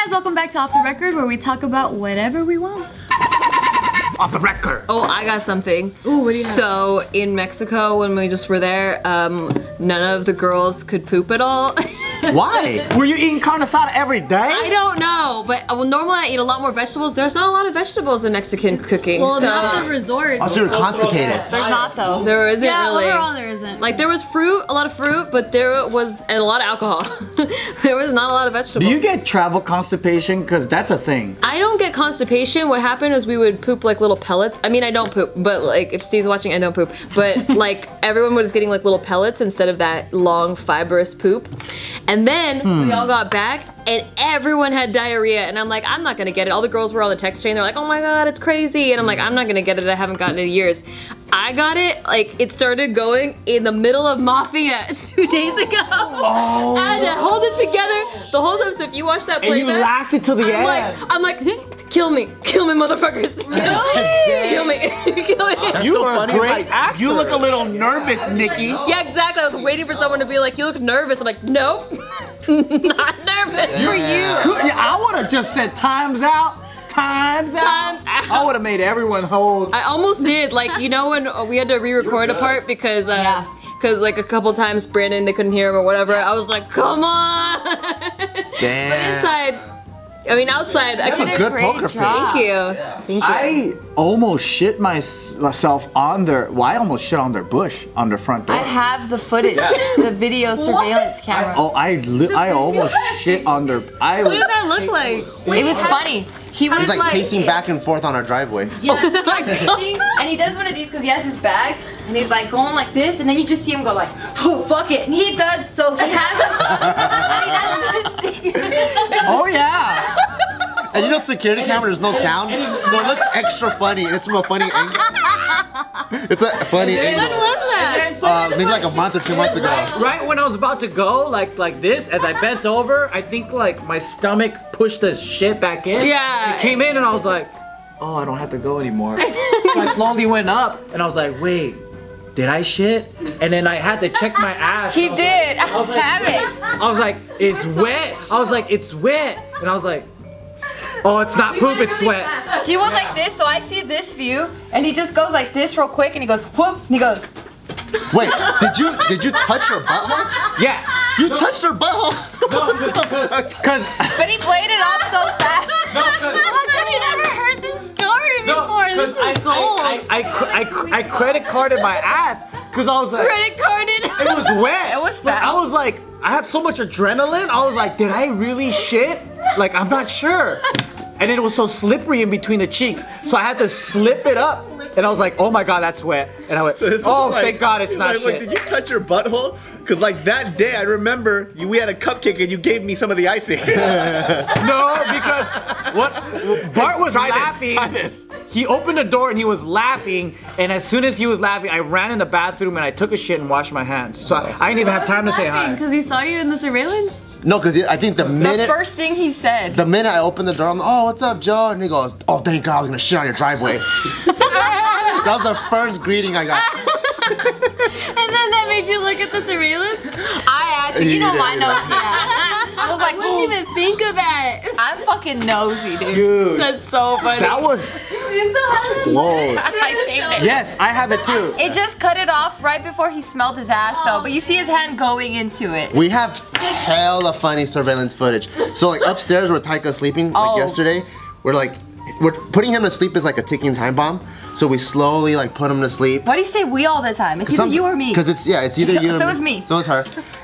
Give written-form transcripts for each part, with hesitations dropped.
guys, welcome back to Off the Record, where we talk about whatever we want. Off the record. Oh, I got something. Ooh, what do you have? So in Mexico, when we just were there, none of the girls could poop at all. Why? Were you eating carne asada every day? I don't know, but normally I eat a lot more vegetables. There's not a lot of vegetables in Mexican cooking. Well, so not the resort. Oh, so you're constipated. there's not though. There isn't really. Overall there isn't. Like there was fruit, a lot of fruit, but there was and a lot of alcohol. There was not a lot of vegetables. Do you get travel constipation? Because that's a thing. I don't get constipation. What happened is we would poop like little pellets. I mean, I don't poop, but like if Steve's watching, I don't poop. But like everyone was getting like little pellets instead of that long fibrous poop. And then we all got back and everyone had diarrhea. And I'm like, I'm not gonna get it. All the girls were on the text chain. They're like, oh my God, it's crazy. And I'm like, I'm not gonna get it. I haven't gotten it in years. I got it, like it started going in the middle of Mafia 2 days ago. Oh. I had to hold it together the whole time. So if you watch that playback, And you lasted till the end. I'm like, kill me, motherfuckers. Kill me, kill me. That's You so are a funny. great Like, actor. you look a little nervous, Nikki. Yeah, exactly. I was waiting for someone to be like, you look nervous. I'm like, nope, not nervous for you. I would have just said times out. Times out. Times out. I would have made everyone hold. I almost did. Like, you know when we had to re-record a part because like a couple times Brandon, they couldn't hear him or whatever. I was like, come on. Damn. But inside, I mean outside, I You did have a good poker face. Thank you. Thank you. I almost shit myself on their. Well, I almost shit on their bush on their front door. I have the footage, the video surveillance camera. I almost shit on their. What did that look like? It was funny. He was He's like pacing back and forth on our driveway. Yeah, he's like pacing, and he does one of these because he has his bag, and he's like going like this, and then you just see him go like, oh, fuck it, and he does, so he has and he does this thing. Oh yeah. And you know, security camera, there's no sound, so it looks extra funny, and it's from a funny angle. It's a funny When angle. was that? Maybe like a month or 2 months ago. Right when I was about to go, like this, as I bent over, I think like my stomach pushed the shit back in. Yeah. It came in and I was like, oh, I don't have to go anymore. So I slowly went up and I was like, wait, did I shit? And then I had to check my ass. He did. I have it. I was like, it's wet. I was like, it's wet. And I was like, oh, it's not poop, it's sweat. He was like this, so I see this view, and he just goes like this real quick, and he goes whoop, and he goes. Wait, did you touch her butthole? Yeah. You touched her butthole? Cause But he played it off so fast. I've never heard this story before. This is gold. I credit carded my ass because I was like, Credit carded. it was wet. It was But fast. I was like, I had so much adrenaline. I was like, did I really shit? Like, I'm not sure. And it was so slippery in between the cheeks. So I had to slip it up. And I was like, oh my God, that's wet. And I went, oh, thank God it's not shit. Like, did you touch your butthole? Because like that day, I remember we had a cupcake and you gave me some of the icing. No, because what Bart was laughing. Try this. He opened the door and he was laughing. And as soon as he was laughing, I ran in the bathroom and I took a shit and washed my hands. So I didn't even have time to say hi. Because he saw you in the surveillance? No, because I think the The minute first thing he said. the minute I opened the door, I'm like, oh, what's up, Joe? And he goes, oh, thank God I was gonna shit on your driveway. That was the first greeting I got. And then that made you look at the surveillance? I had to, you know my nosy ass. I was like, I wouldn't even think of that. I'm fucking nosy, dude. Dude, That's so funny. that was You still have it? close. I saved it. Yes, I have it too. It just cut it off right before he smelled his ass though, but you see his hand going into it. We have hella funny surveillance footage. So like upstairs where Taika's sleeping, like Oh. yesterday, we're putting him to sleep as like a ticking time bomb. So we slowly like put him to sleep. Why do you say we all the time? It's either you or me. Because it's either So- you or so me. is me. So is her.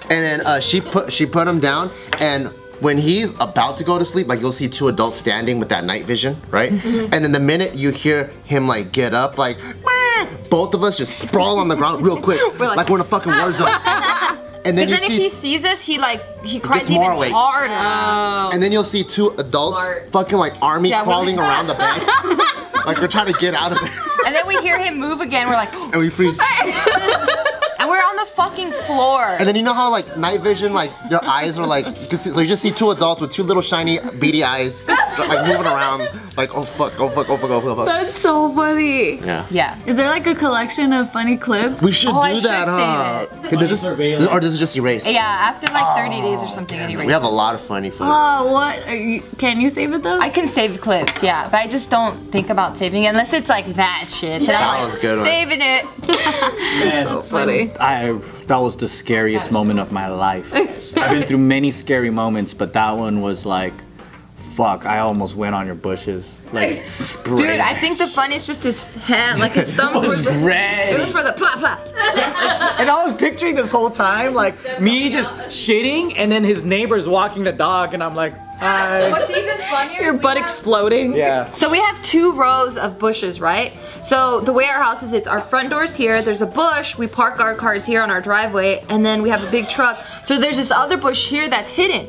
And then she put him down, and when he's about to go to sleep, like you'll see 2 adults standing with that night vision, right? Mm-hmm. And then the minute you hear him like get up, like both of us just sprawl on the ground real quick, like we're in a fucking war zone. And then Because you then if he see, sees us, he cries gets even more awake. harder. and then you'll see 2 adults Smart. fucking like army Yeah, crawling around the bed, like they're trying to get out of there, And then we hear him move again, we're like, and we freeze. and we're on the fucking floor. And then you know how like night vision, like your eyes are like, so you just see 2 adults with 2 little shiny beady eyes, like moving around, like oh fuck. That's so funny. Yeah. Yeah. Is there like a collection of funny clips? We should I do that, should huh? save Okay, does this, or does it just erase? Yeah, after like 30 days or something anyway. We have a lot of funny footage. Oh, what? Can you save it though? I can save clips, yeah, but I just don't think about saving it unless it's like that shit. Then I'm That like, was a good one. saving it. So funny. That was the scariest moment of my life. I've been through many scary moments, but that one was like, fuck, I almost went on your bushes. Like, sprayed. Dude, I think the fun is just his hand, like his thumbs It was were red. It was for the plot plot. And I was picturing this whole time, like, me just shitting, and then his neighbors walking the dog, and I'm like, hi. What's even funnier Your is butt exploding. Yeah. So we have 2 rows of bushes, right? So the way our house is, it's our front door's here, there's a bush, we park our cars here on our driveway, and then we have a big truck. So there's this other bush here that's hidden.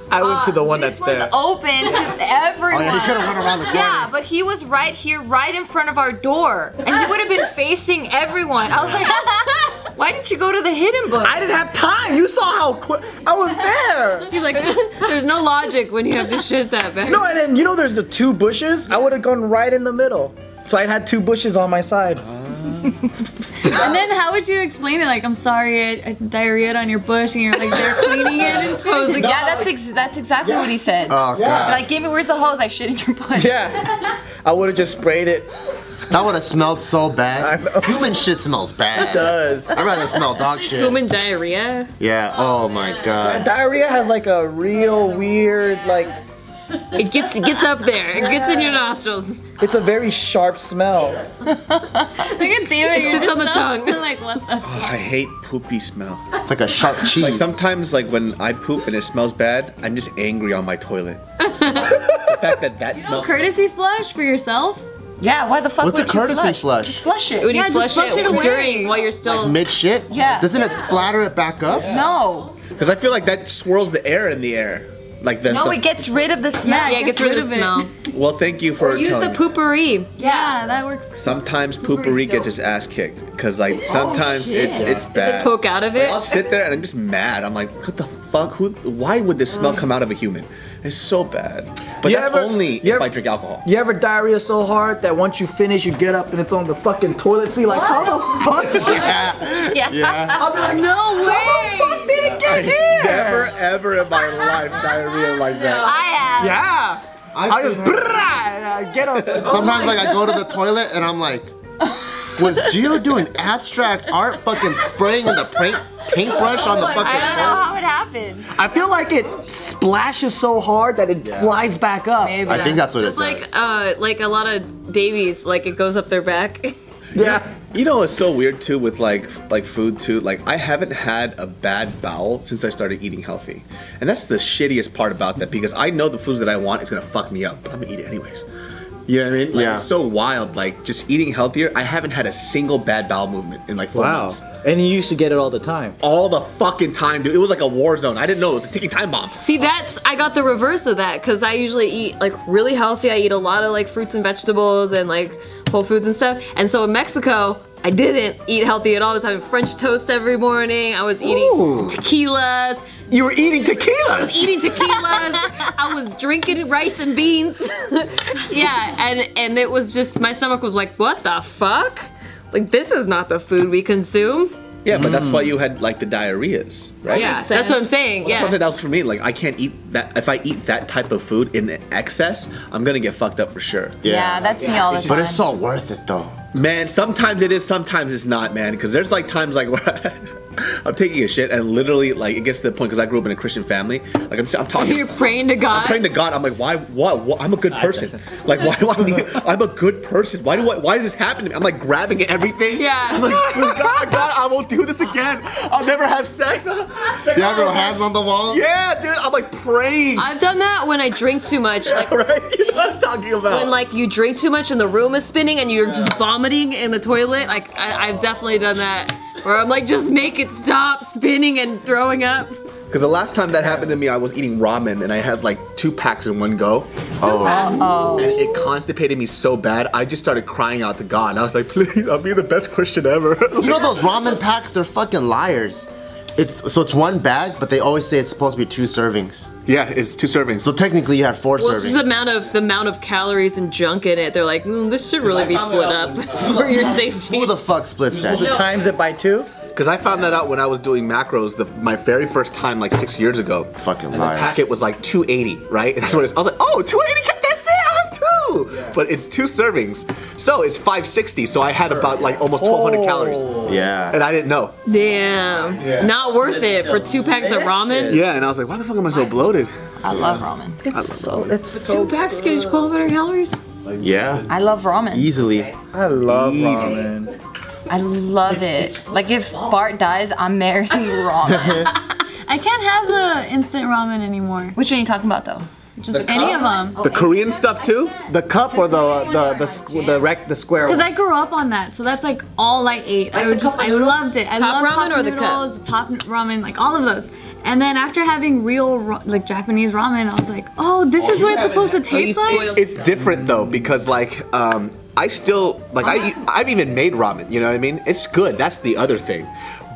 I went to the one that's This one's there. open to everyone. Oh yeah, he could have went around the corner. Yeah, but he was right here, right in front of our door. And he would have been facing everyone. I was like, why didn't you go to the hidden bush? I didn't have time. You saw how quick I was there. He's like, there's no logic when you have to shit that bad. No, and then you know there's the 2 bushes. I would have gone right in the middle. So I had 2 bushes on my side. And then how would you explain it? Like, I'm sorry, I diarrheaed on your bush, and you're like, they're cleaning it and shit. I was like, yeah, that's exactly what he said. Oh god. Like, give me, where's the hose? I shit in your butt. Yeah. I would have just sprayed it. That would have smelled so I bad. know. Human shit smells bad. It does. I'd rather smell dog shit. Human diarrhea. Yeah. Oh my god. Diarrhea has like a real weird, like, It gets up there. It gets in your nostrils. it's a very sharp smell. Look at David, you're sits just on the so- tongue. Like, what the? I hate poopy smell. It's like a sharp cheese. Like sometimes, like when I poop and it smells bad, I'm just angry on my toilet. The fact that that smell. Courtesy flush for yourself? Yeah, why the fuck What's a would you courtesy flush? Just flush it. When you Yeah, just flush flush it it away. during while you're still. Mid shit? Yeah. Doesn't it splatter it back up? No. Because I feel like that swirls the air in the air. Like the. No, it gets rid of the smell. Yeah, it gets rid of the smell. Well, thank you for Use the telling me. poopery. Yeah, that works. Sometimes poopery gets his ass kicked. Cause like sometimes it's bad. Poke out of Like, it. I'll sit there and I'm just mad. I'm like, what the fuck? Why would this smell come out of a human? It's so bad. But You that's ever- only you if I ever- drink alcohol. You ever diarrhea so hard that once you finish, you get up and it's on the fucking toilet seat? Like, how the fuck? Yeah. Yeah. I'll be like, no way! How the fuck did it get here? Never ever in my life diarrhea like that. I have. Yeah. I just and I get up. Sometimes like I go to the toilet and I'm like, was Gio doing abstract art fucking spraying in the paintbrush on the fucking I don't know toilet? how it happened. I feel like it splashes so hard that it flies back up. Maybe. I think that's what Just it does. like a lot of babies, like it goes up their back. Yeah. You know, it's so weird too with like food too. Like I haven't had a bad bowel since I started eating healthy, and that's the shittiest part about that because I know the foods that I want is gonna fuck me up, but I'm gonna eat it anyways. You know what I mean? Like, Yeah. It's so wild. Like just eating healthier, I haven't had a single bad bowel movement in like 4 months. And you used to get it all the time. All the fucking time, dude. It was like a war zone. I didn't know it was a ticking time bomb. See, I got the reverse of that because I usually eat like really healthy. I eat a lot of like fruits and vegetables and like whole foods and stuff. And so in Mexico, I didn't eat healthy at all. I was having French toast every morning. I was eating Ooh. tequilas. You were eating tequilas. Eating tequilas. I was drinking rice and beans. Yeah, and it was just, my stomach was like, what the fuck? Like, this is not the food we consume. Yeah, but that's why you had like the diarrheas, right? Yeah, Makes that's what I'm saying. That's Yeah. something that was for me. Like I can't eat that. If I eat that type of food in excess, I'm gonna get fucked up for sure. Yeah, that's me all the time. But it's so worth it though. Man, sometimes it is, sometimes it's not, man. Because there's like times like where I'm taking a shit and literally like it gets to the point because I grew up in a Christian family. Like I'm talking. You're praying to God. I'm praying to God. I'm like, why? What? I'm a good person. Like, why do I need? I'm a good person. Why does this happen to me? I'm like grabbing everything. Yeah. I'm like, God, I won't do this again. I'll never have sex. You have your hands on the wall? Yeah, dude. I'm like praying. I've done that when I drink too much. Like, Right? You know what I'm talking about? when like you drink too much and the room is spinning and you're just vomiting in the toilet. Like I've definitely done that. Where I'm like, just make it stop spinning and throwing up. Because the last time that happened to me, I was eating ramen and I had like 2 packs in one go. Uh-oh. And it constipated me so bad, I just started crying out to God. I was like, please, I'll be the best Christian ever. You know those ramen packs, they're fucking liars. It's one bag, but they always say it's supposed to be 2 servings. Yeah, it's 2 servings. So technically you had 4 Well, it's servings. just the amount of calories and junk in it. They're like, this should really be split up for your safety. Who the fuck splits that? So times it by 2? Because I found that out when I was doing macros my very first time, like 6 years ago. Fucking And liar. the packet was like 280, right? And that's what it's. I was like, oh, 280, that's it, I have 2. Yeah. But it's 2 servings, so it's 560. So I had about like almost 1,200 calories, Yeah. and I didn't know. Damn. Not worth it for 2 packs of ramen. Yeah, and I was like, why the fuck am I so bloated? I love ramen. It's so 2 packs gives you 1,200 calories? Yeah. I love ramen. Easily. I love ramen. I love it. Like if Bart dies, I'm marrying ramen. I can't have the instant ramen anymore. Which one are you talking about though? Just any of them. The Korean stuff too? The cup or the square Because one? I grew up on that, so that's like all I ate. I loved it. I Top loved ramen cup or the cup? noodles, top ramen, like all of those. And then after having real like Japanese ramen, I was like, oh, this is what it's supposed to taste like. It's different though, because like I still like I've even made ramen. You know what I mean? It's good. That's the other thing.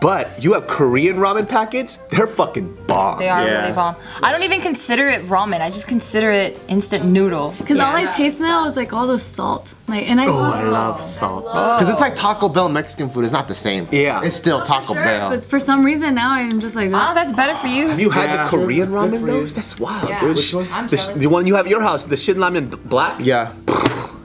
But you have Korean ramen packets, they're fucking bomb. They are Yeah. really bomb. I don't even consider it ramen. I just consider it instant noodle. Because all I taste now is like all the salt. Like, and I love salt. Because it's like Taco Bell Mexican food. It's not the same. Yeah. It's still Taco Bell. But for some reason now I'm just like, Oh, that's better for you. Have you had the Korean ramen though? That's wild, dude. Which one? The one you have at your house, the Shin Ramen Black? Yeah.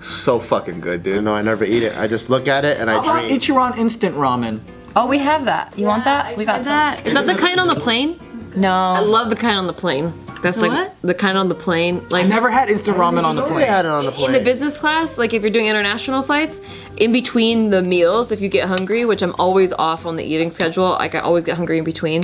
So fucking good, dude. No, I never eat it. I just look at it and I dream. Ichiran instant ramen. Oh, we have that. You want that? We got that. Is that the kind on the plane? I No. love the kind on the plane. That's like what? the kind on the plane. Like I never had instant ramen on the We plane. had it on the in plane. the business class, like if you're doing international flights, in between the meals, if you get hungry, which I'm always off on the eating schedule, like I always get hungry in between,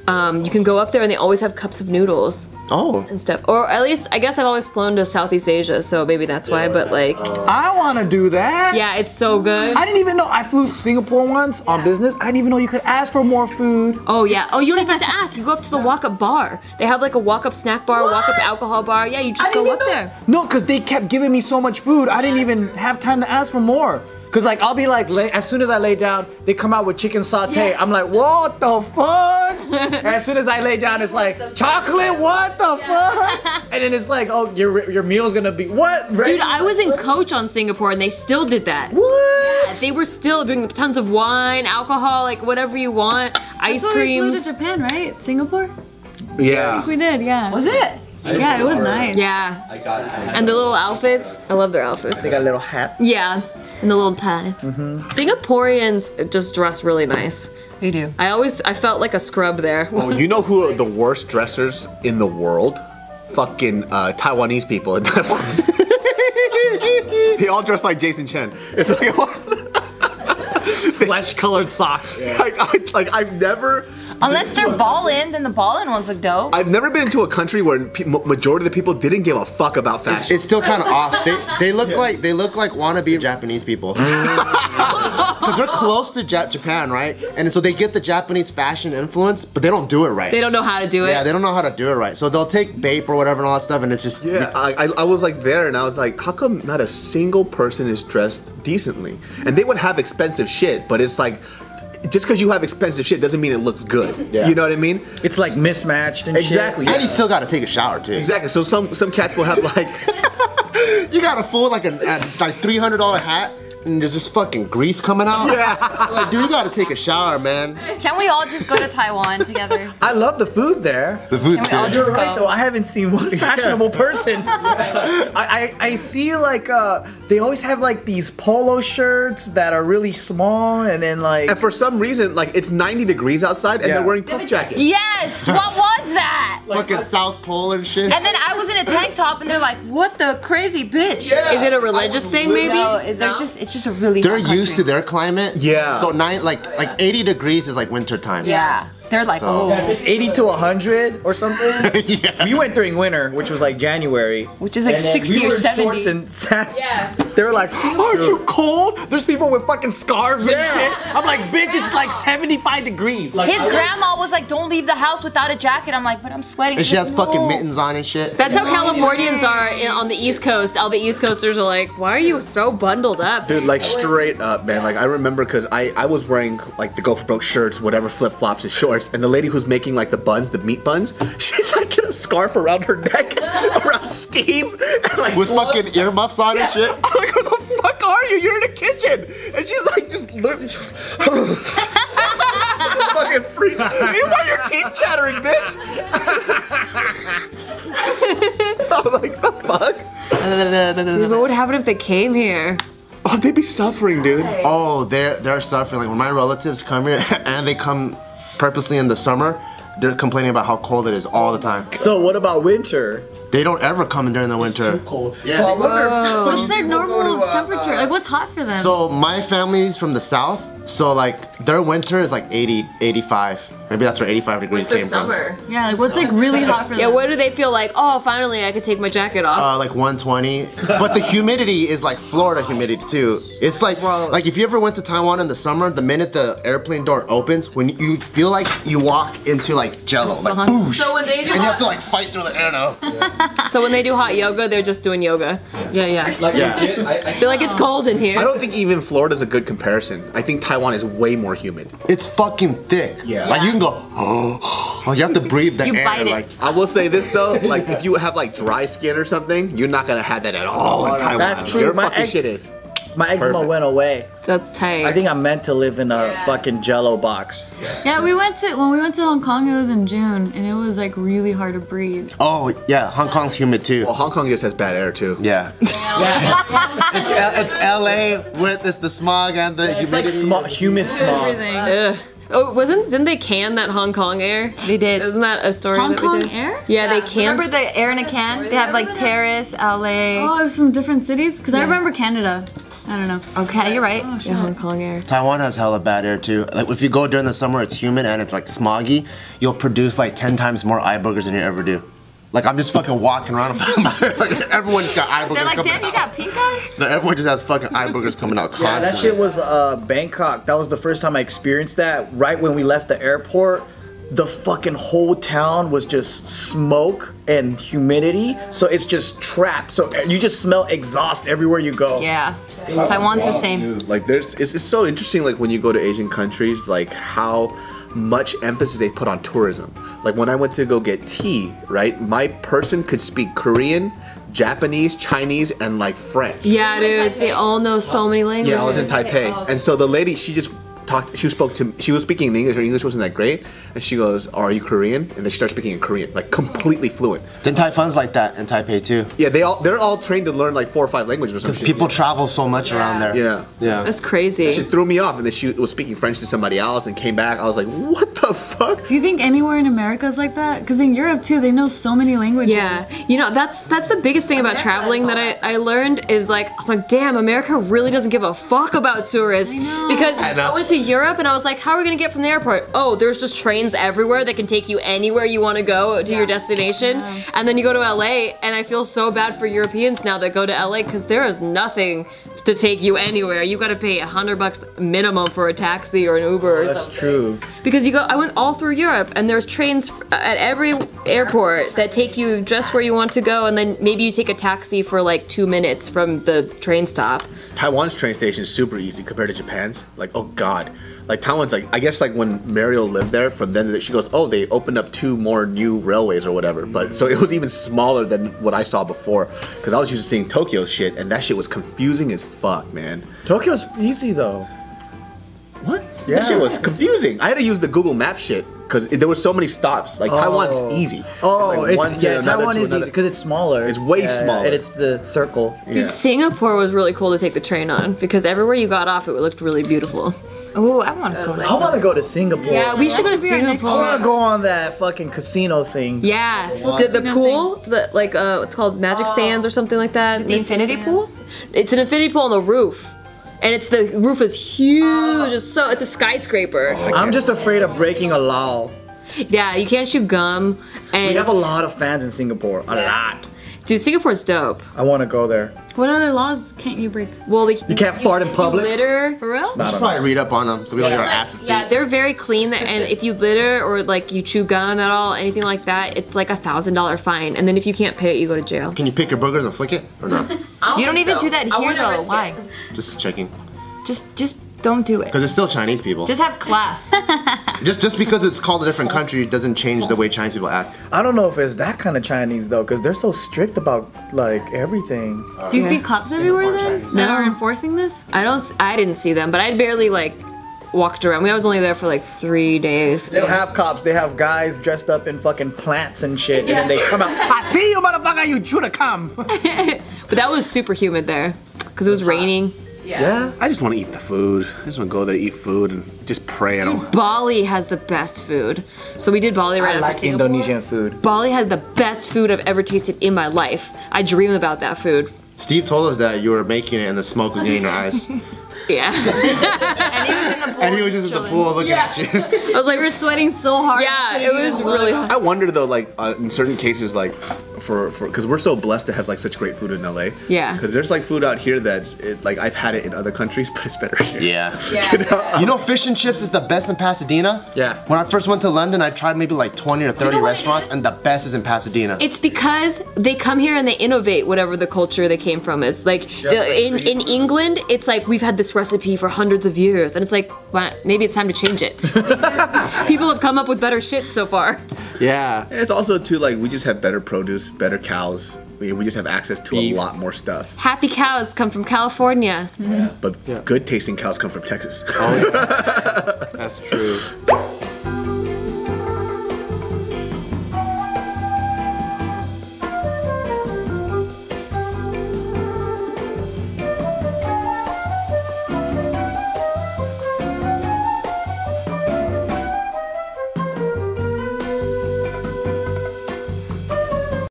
you can go up there and they always have cups of noodles Oh. and stuff. Or at least, I guess I've always flown to Southeast Asia, so maybe that's why, but like, I want to do that. yeah, it's so good. I didn't even know. I flew to Singapore once on business. I didn't even know you could ask for more food. Oh yeah. Oh, you don't even have to ask. You go up to the walk-up bar. They have like a walk-up snack bar, walk-up alcohol bar. Yeah, you just go up there. No, because they kept giving me so much food. I didn't even have time to ask for more. Cause like I'll be like, as soon as I lay down, they come out with chicken satay. I'm like, what the fuck? And as soon as I lay down, it's like chocolate. What the fuck? And then it's like, oh, your meal's gonna be what? Dude, I was in coach on Singapore and they still did that. What? They were still doing tons of wine, alcohol, like whatever you want, ice So we flew creams. to Japan, right? Singapore? Yeah. We did, yeah. Was it? Yeah, it was nice. Yeah. And the little outfits. I love their outfits. They got a little hat. Yeah. And the little tie. Singaporeans just dress really nice. They do. I felt like a scrub there. Oh, you know who are the worst dressers in the world? Fucking Taiwanese people in Taiwan. They all dress like Jason Chen. It's like Flesh-colored socks. I've never. Unless they're ballin', then the ballin' ones look dope. I've never been to a country where majority of the people didn't give a fuck about fashion. It's still kind of off. They look like wannabe Japanese people. Because they're close to Japan, right? And so they get the Japanese fashion influence, but they don't do it right. They don't know how to do it. Yeah, they don't know how to do it right. So they'll take Bape or whatever and all that stuff, and it's just Yeah, I was like there and I was like, how come not a single person is dressed decently? And they would have expensive shit, but it's like, just because you have expensive shit doesn't mean it looks good. Yeah. You know what I mean? It's like mismatched and Exactly. And you still got to take a shower too. Exactly. So some cats will have like. You got a full like $300 hat. And there's just fucking grease coming out. Yeah. Like, dude, you gotta take a shower, man. Can't we all just go to Taiwan together? I love the food there. The food's Can we all good. just You're right go? though, I haven't seen one fashionable person. I see like they always have like these polo shirts that are really small and then like And for some reason, like it's 90 degrees outside and Yeah. they're wearing puff jackets. Yes! What was that? Fucking South Pole and shit. And then I was in a tank top and they're like, what the crazy bitch? Is it a religious thing maybe? No, it's just a really They're hot used to country. their climate. Yeah. So like 80 degrees is like winter time. Yeah. They're like, So- oh. it's 80 to 100 or something. Yeah. We went during winter, which was like January. Which is like And then 60 we or were in 70. shorts and they were like, aren't you cold? There's people with fucking scarves and shit. I'm like, bitch, it's like 75 degrees. His grandma was like, don't leave the house without a jacket. I'm like, but I'm sweating. And she has She's fucking like, no. mittens on and shit. That's how Californians are on the East Coast. All the East Coasters are like, why are you so bundled up? Dude, like straight up, man. Like I remember because I was wearing like the Go for Broke shirts, whatever, flip flops and shorts. works, and the lady who's making like the buns, the meat buns, she's like in a scarf around her neck, around steam, and like with fucking earmuffs on and shit. I'm like, where the fuck are you? You're in the kitchen, and she's like just fucking freak. Why are your teeth chattering, bitch? I'm like, the fuck? What would happen if they came here? Oh, they'd be suffering, dude. Oh, they're suffering. Like when my relatives come here and they come purposely in the summer, they're complaining about how cold it is all the time. So what about winter? They don't ever come in during the winter. Too cold. Yeah. So I wonder if What's their normal temperature? Like what's hot for them? So my family's from the south, so like their winter is like 80, 85. Maybe that's where 85 degrees What's their came summer? Yeah, like what's like really hot for them? Yeah, what do they feel like? Oh, finally I could take my jacket off. Like 120. But the humidity is like Florida humidity too. It's like if you ever went to Taiwan in the summer, the minute the airplane door opens, when you feel like you walk into like jello, like boosh. So when they do and you have to like fight through the air now. So when they do hot yoga, they're just doing yoga. Yeah. Like, legit, They're like, it's cold in here. I don't think even Florida's a good comparison. I think Taiwan is way more humid. It's fucking thick. Yeah. Like you can go, you have to breathe the You air. bite it. Like, I will say this though, like if you have like dry skin or something, you're not gonna have that at all in Taiwan. That's true. Your My fucking ex- shit is. my eczema Perfect. went away. That's tight. I think I'm meant to live in a fucking jello box. Yeah, when we went to Hong Kong, it was in June, and it was like really hard to breathe. oh yeah, Hong Kong's humid too. Well, Hong Kong just has bad air too. Yeah. it's LA with the smog and the It's like humidity. humid smog. Everything. Ugh. Oh, didn't they can that Hong Kong air? They did. Isn't that a story Hong that we Kong did? air? Yeah, they can. Remember the air in a can? They have like Paris, LA. Oh, it was from different cities? Because I remember Canada. I don't know. Okay, you're right. Yeah, Hong Kong air. Taiwan has hella bad air too. Like if you go during the summer, it's humid and it's like smoggy. You'll produce like 10 times more eye boogers than you ever do. Like I'm just fucking walking around. Like, everyone just got eye boogers. They're like, coming damn, you out. got pink eye? No, everyone just has fucking eye boogers coming out constantly. Yeah, that shit was Bangkok. That was the first time I experienced that. Right when we left the airport, the fucking whole town was just smoke and humidity. So it's just trapped. So you just smell exhaust everywhere you go. Yeah. Taiwan's the same. Dude, like it's so interesting like when you go to Asian countries like how much emphasis they put on tourism. Like when I went to go get tea, right? My person could speak Korean, Japanese, Chinese, and like French. Yeah, dude, they all know so many languages. Yeah, I was in Taipei, and so the lady, she just talked. She was speaking in English. Her English wasn't that great, and she goes, oh, "Are you Korean?" And then she starts speaking in Korean, like completely fluent. Then Taifun's like that in Taipei too. Yeah, they're all trained to learn like 4 or 5 languages or Because something. people travel so much around there. Yeah. Yeah. That's crazy. She threw me off, and then she was speaking French to somebody else, and came back. I was like, "What the fuck?" Do you think anywhere in America is like that? Because in Europe too, they know so many languages. Yeah, you know, that's the biggest thing about traveling that I learned is like, I'm like, damn, America really doesn't give a fuck about tourists. Because I went to Europe and I was like, how are we gonna get from the airport? Oh, there's just trains everywhere that can take you anywhere you wanna go to your destination. And then you go to LA and I feel so bad for Europeans now that go to LA because there is nothing to take you anywhere. You gotta pay $100 minimum for a taxi or an Uber or That's something. true. Because I went all through Europe and there's trains at every airport that take you just where you want to go and then maybe you take a taxi for like 2 minutes from the train stop. Taiwan's train station is super easy compared to Japan's. Like, oh god. Like Taiwan's like, I guess like when Mariel lived there, from then she goes, oh, they opened up 2 more new railways or whatever. But so it was even smaller than what I saw before. Because I was used to seeing Tokyo shit and that shit was confusing as fuck, man. Tokyo's easy though. What? Yeah. That shit was confusing. I had to use the Google Map shit because there were so many stops. Like Taiwan's easy. Oh, like one to another Taiwan to is easy another. because it's smaller. It's way smaller. And it's the circle. Dude, Singapore was really cool to take the train on because everywhere you got off, it looked really beautiful. Oh, I want to go to I want to go to Singapore. Yeah, we should go to should be our next I want Singapore. to go on that fucking casino thing. Yeah, the pool, the like what's called Magic Sands or something like that. the infinity pool. It's an infinity pool on the roof. And the roof is huge. It's a skyscraper. I'm just afraid of breaking a law. Yeah, you can't chew gum. And We have a lot of fans in Singapore. A lot. dude, Singapore's dope. I want to go there. What other laws can't you break? Well, You can't fart in public? litter. For real? We should probably read up on them so we don't get our asses beat. Yeah, they're very clean. And if you litter or like you chew gum at all, anything like that, it's like $1,000 fine. And then if you can't pay it, you go to jail. Can you pick your boogers and flick it or no? You don't even do that here though. Why? Just checking. Just don't do it. Because it's still Chinese people. Just have class. Just because it's called a different country doesn't change the way Chinese people act. I don't know if it's that kind of Chinese though, because they're so strict about like everything. Do you see cops everywhere then that are enforcing this? I didn't see them, but I barely like walked around. I was only there for like 3 days. They don't have cops. They have guys dressed up in fucking plants and shit, and then they come out. I see you, motherfucker. You should have come. But that was super humid there because it was raining. Yeah. I just want to eat the food. I just want to go there to eat food and just pray. Bali has the best food. So we did Bali right after Singapore. Indonesian food. Bali had the best food I've ever tasted in my life. I dream about that food. Steve told us that you were making it and the smoke was getting in your eyes. Yeah. And he was in the pool. And he was just in the pool looking at you. I was like, We were sweating so hard. yeah, it was really hot. I wonder though, like in certain cases, like because we're so blessed to have like such great food in LA. Yeah. Because there's like food out here that's like I've had it in other countries, but it's better here. Yeah. You know fish and chips is the best in Pasadena? Yeah. When I first went to London, I tried maybe like 20 or 30 restaurants, and the best is in Pasadena. It's because they come here and they innovate whatever the culture they came from is. Like in England, it's like we've had this recipe for hundreds of years, and it's like well, maybe it's time to change it. People have come up with better shit so far. Yeah. And it's also too like we just have better produce, better cows. We just have access to a lot more stuff. Happy cows come from California. But good tasting cows come from Texas. Oh, yeah. That's true.